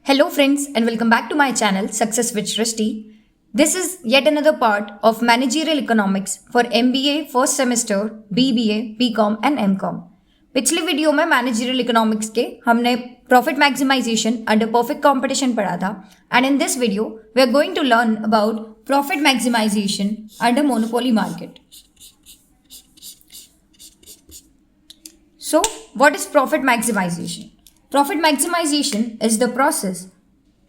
Hello friends and welcome back to my channel Success with Shrishti. This is yet another part of Managerial Economics for MBA first semester, BBA, BCom and MCom. पिछले video में managerial economics के हमने profit maximization under perfect competition पढ़ा था and in this video we are going to learn about profit maximization under monopoly market. So what is profit maximization? Profit maximization is the process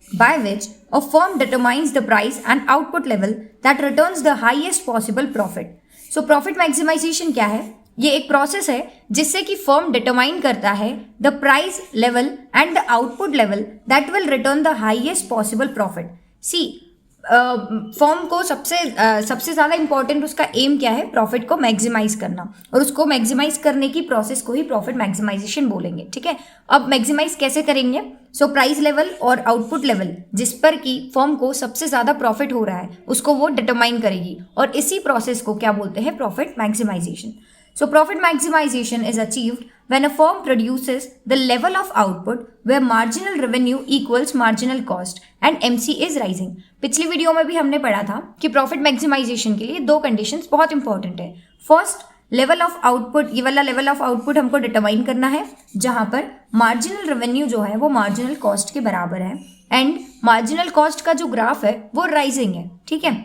by which a firm determines the price and output level that returns the highest possible profit. So profit maximization क्या है? ये एक process है जिससे कि firm determine करता है the price level and the output level that will return the highest possible profit. See firm को सबसे ज़्यादा इंपॉर्टेंट उसका एम क्या है? प्रॉफिट को मैक्सिमाइज करना, और उसको मैक्सिमाइज करने की प्रोसेस को ही प्रॉफिट मैक्सिमाइजेशन बोलेंगे. ठीक है, अब मैक्सिमाइज कैसे करेंगे? सो प्राइस लेवल और आउटपुट लेवल जिस पर कि फर्म को सबसे ज़्यादा प्रॉफिट हो रहा है उसको वो डिटरमाइन करेगी, और इसी प्रोसेस को क्या बोलते हैं? Profit maximization. So profit maximization is achieved when a firm produces the level of output where marginal revenue equals marginal cost and MC is rising. पिछली वीडियो में भी हमने पढ़ा था कि प्रॉफिट मैक्सिमाइजेशन के लिए दो कंडीशंस बहुत इंपॉर्टेंट है. First, level of output. ये वाला लेवल ऑफ आउटपुट हमको डिटरमाइन करना है जहां पर मार्जिनल रेवेन्यू जो है वो मार्जिनल कॉस्ट के बराबर है, एंड मार्जिनल कॉस्ट का जो ग्राफ है वो राइजिंग है. ठीक है,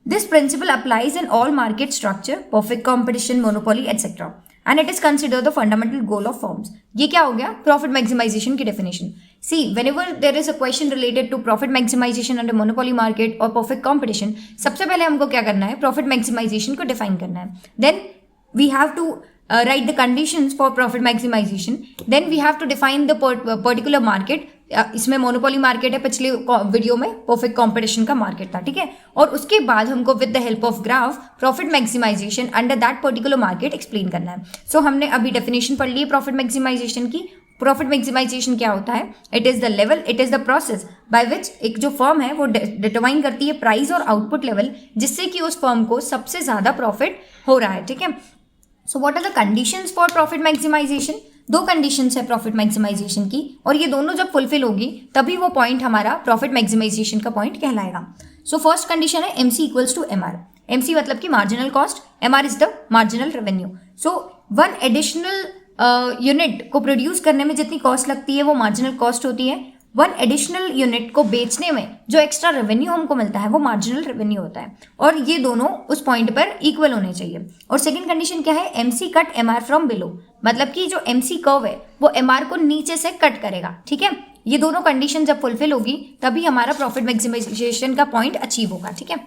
this principle applies in all market structure, perfect competition, monopoly, etc. And it is considered the fundamental goal of firms. ये क्या हो गया? Profit maximization की definition. See, whenever there is a question related to profit maximization under monopoly market or perfect competition, सबसे पहले हमको क्या करना है? Profit maximization को define करना है. Then we have to write the conditions for profit maximization. Then we have to define the particular market. इसमें मोनोपोली मार्केट है, पिछले वीडियो में परफेक्ट कंपटीशन का मार्केट था. ठीक है, और उसके बाद हमको with the help of graph profit maximization under that particular market explain करना है. सो हमने अभी डेफिनेशन पढ़ ली है प्रॉफिट मैक्सिमाइजेशन की. प्रॉफिट मैक्सिमाइजेशन क्या होता है? It is the level, it is the process by which एक जो फर्म है वो डिटरमाइन करती है प्राइस और आउटपुट लेवल जिससे कि उस फर्म को सबसे ज्यादा प्रॉफिट हो रहा है. ठीक है, so what are the conditions for profit maximization? दो कंडीशंस है प्रॉफिट मैक्सिमाइजेशन की, और ये दोनों जब फुलफिल होगी तभी वो पॉइंट हमारा प्रॉफिट मैक्सिमाइजेशन का पॉइंट कहलाएगा. सो फर्स्ट कंडीशन है MC equals to MR. MC मतलब कि marginal cost, MR is the marginal revenue. So one additional unit को प्रोड्यूस करने में जितनी कॉस्ट लगती है वो मार्जिनल कॉस्ट होती है. वन एडिशनल यूनिट को बेचने में जो एक्स्ट्रा रेवेन्यू हमको मिलता है वो मार्जिनल रेवेन्यू होता है, और ये दोनों उस पॉइंट पर इक्वल होने चाहिए. और सेकंड कंडीशन क्या है? MC cut MR from below, मतलब कि जो एमसी कर्व है वो एमआर को नीचे से कट करेगा. ठीक है, ये दोनों कंडीशन जब फुलफिल होगी तभी हमारा प्रॉफिट मैक्सिमाइजेशन का पॉइंट अचीव होगा. ठीक है,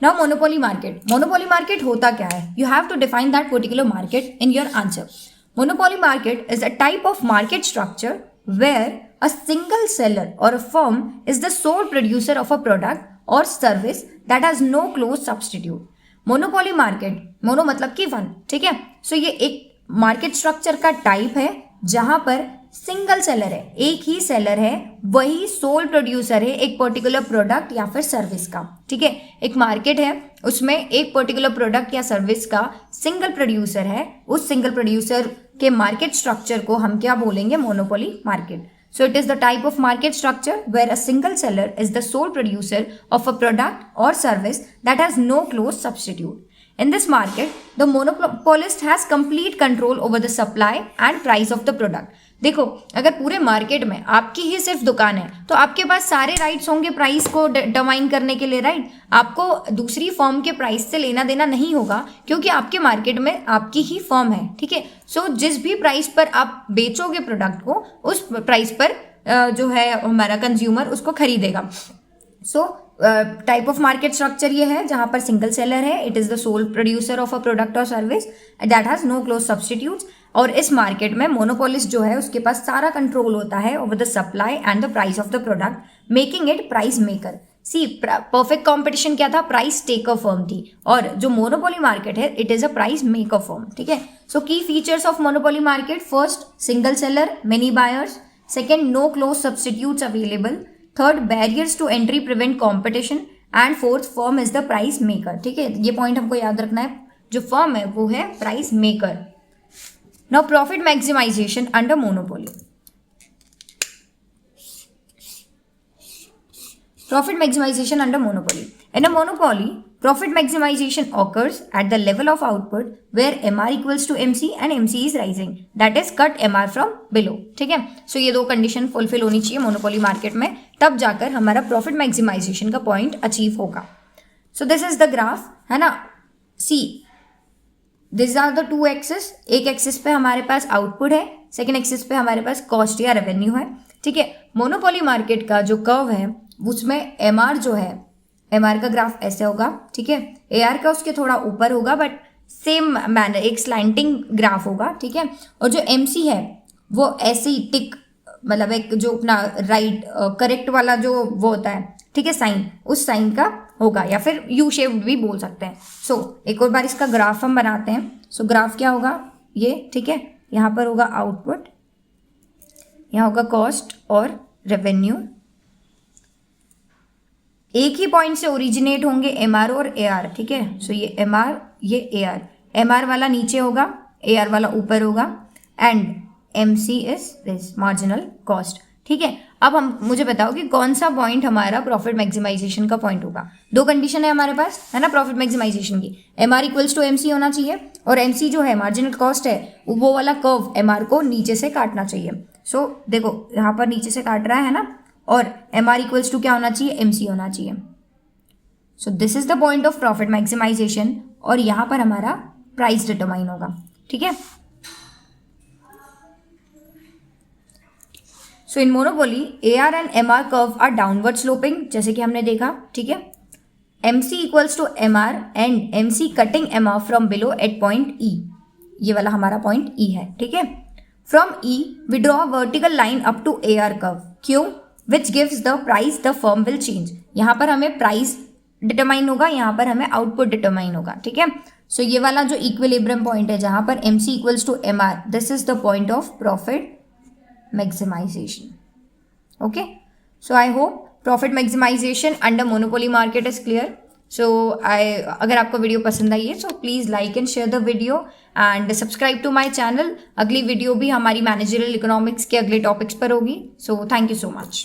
now monopoly market. Monopoly market होता क्या है? You have to define that particular market in your answer. Monopoly market is a type of market structure where a single seller or a firm is the sole producer of a product or service that has no close substitute. Monopoly market, mono मतलब कि one. ठीक है, सो ये एक market structure का type है जहां पर सिंगल सेलर है, एक ही सेलर है, वही सोल प्रोड्यूसर है एक पर्टिकुलर प्रोडक्ट या फिर सर्विस का. ठीक है, एक मार्केट है उसमें एक पर्टिकुलर प्रोडक्ट या सर्विस का सिंगल प्रोड्यूसर है. उस सिंगल प्रोड्यूसर के मार्केट स्ट्रक्चर को हम क्या बोलेंगे? Monopoly market. So it is the type of market structure where a single seller is the sole producer of a product or service that has no close substitute. In this market, the monopolist has complete control over the supply and price of the product. देखो, अगर पूरे market में आपकी ही सिर्फ दुकान है तो आपके पास सारे राइट्स होंगे प्राइस को डिटरमाइन करने के लिए, राइट? आपको दूसरी फर्म के प्राइस से लेना देना नहीं होगा क्योंकि आपके मार्केट में आपकी ही फर्म है. ठीक है, सो जिस भी प्राइस पर आप बेचोगे प्रोडक्ट को उस प्राइस पर जो है हमारा कंज्यूमर उसको खरीदेगा. So type of market structure ये है जहां पर सिंगल सेलर है, it is the sole producer of a product और service that has no close substitutes. और इस मार्केट में मोनोपोलिस्ट जो है उसके पास सारा कंट्रोल होता है over the supply and the price of the product, making it price maker. See perfect competition क्या था? प्राइस टेकर फर्म थी, और जो मोनोपोली मार्केट है it is a price maker firm. ठीक है, so key features of monopoly market: first, single seller, many buyers. Second, no close substitutes available. Third, barriers to entry prevent competition. And fourth, firm is the price maker. ठीक है, ये point हमको याद रखना है, जो फर्म है वो है price maker. Now profit maximization under monopoly. Profit maximization under monopoly. In a monopoly, profit maximization occurs at the level of output where MR equals to MC and MC is rising. That is cut MR from below. ठीक है, सो ये दो condition fulfil होनी चाहिए monopoly market में, तब जाकर हमारा प्रॉफिट मैक्सिमाइजेशन का पॉइंट अचीव होगा. So this is the graph, है ना. See this are the two axis. एक एक्सिस पे हमारे पास आउटपुट है, सेकेंड एक्सिस पे हमारे पास कॉस्ट या रेवेन्यू है. ठीक है, मोनोपोली मार्केट का जो कर्व है उसमें एमआर जो है, एमआर का ग्राफ ऐसे होगा. ठीक है, एआर का उसके थोड़ा ऊपर होगा, बट सेम मैनर, एक स्लैंटिंग ग्राफ होगा. ठीक है, और जो एमसी है वो ऐसे ही टिक, मतलब एक जो अपना राइट करेक्ट वाला जो वो होता है, ठीक है, साइन, उस साइन का होगा, या फिर यू शेप्ड भी बोल सकते हैं. सो एक और बार इसका ग्राफ हम बनाते हैं. सो ग्राफ क्या होगा ये, ठीक है, यहाँ पर होगा आउटपुट, यहाँ होगा कॉस्ट और रेवेन्यू. एक ही पॉइंट से ओरिजिनेट होंगे एमआर और एआर. ठीक है, सो ये एमआर, ये एआर. एमआर वाला नीचे होगा, एआर वाला ऊपर होगा, and MC is this marginal cost. ठीक है, अब हम मुझे बताओ कि कौन सा पॉइंट हमारा प्रॉफिट मैक्सिमाइजेशन का पॉइंट होगा. दो कंडीशन है हमारे पास, है ना, प्रॉफिट मैक्सिमाइजेशन की. एमआर इक्वल्स टू एमसी होना चाहिए, और एमसी जो है मार्जिनल कॉस्ट है, वो वाला कर्व एमआर को नीचे से काटना चाहिए. सो देखो यहाँ पर नीचे से काट रहा है ना, और एमआर इक्वल्स टू क्या होना चाहिए, एमसी होना चाहिए. So this is the point of profit maximisation, और यहाँ पर हमारा प्राइस डिटरमाइन होगा. ठीक है, so in monopoly AR and MR curve are downward sloping, जैसे कि हमने देखा. ठीक है, MC equals to MR and MC cutting MR from below at point E. ये वाला हमारा पॉइंट ई है. ठीक है, from E we draw a vertical line up to AR curve. क्यों? Which gives the price the firm will change. यहाँ पर हमें प्राइस डिटरमाइन होगा, यहाँ पर हमें आउटपुट डिटरमाइन होगा. ठीक है, सो ये वाला जो इक्विलिब्रियम पॉइंट है जहाँ पर MC equals to MR, this is the point of profit maximization. Okay, so I hope profit maximization under monopoly market is clear. So अगर आपको वीडियो पसंद आई है so please like and share the video and subscribe to my channel. अगली video भी हमारी managerial economics के अगले topics पर होगी. So thank you so much.